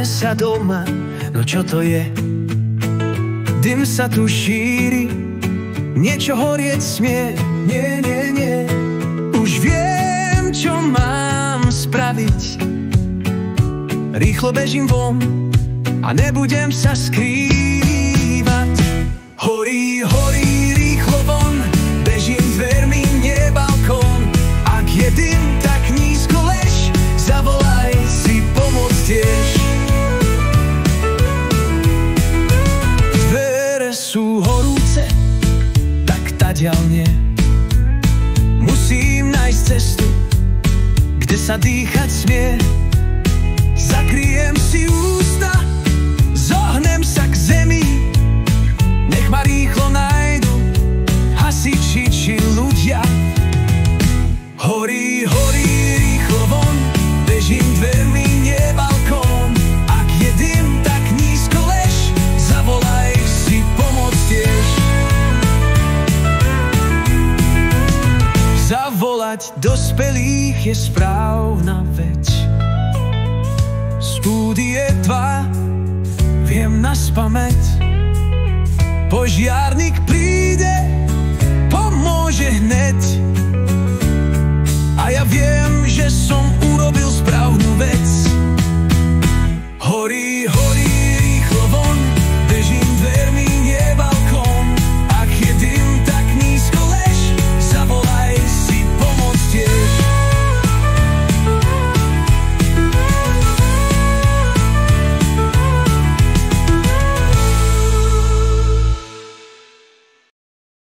sa doma, no čo to je? Dym sa tu šíri, niečo horieť smie. Nie, nie, nie. Už viem, čo mám spraviť. Rýchlo bežím von a nebudem sa skrývať. Horí, horí, rýchlo von, bežím dvermi, nie balkón. Ak je dym, tak nízko lež, zavolaj si pomoc tiež. Dvere sú horúce, tak tadiaľ nie. Musím nájsť cestu, kde sa dýchať smie. Zakryjem si ústa, zohnem sa k zemi. Nech ma rýchlo nájdu hasiči či ľudia. Horí, horí, rýchlo von, bežím dvermi, nie balkón. Ak je dym, tak nízko lež, zavolaj si pomoc tiež. Zavolať dospelých je správna vec. Studie 2 viem naspamäť. Požiarník pri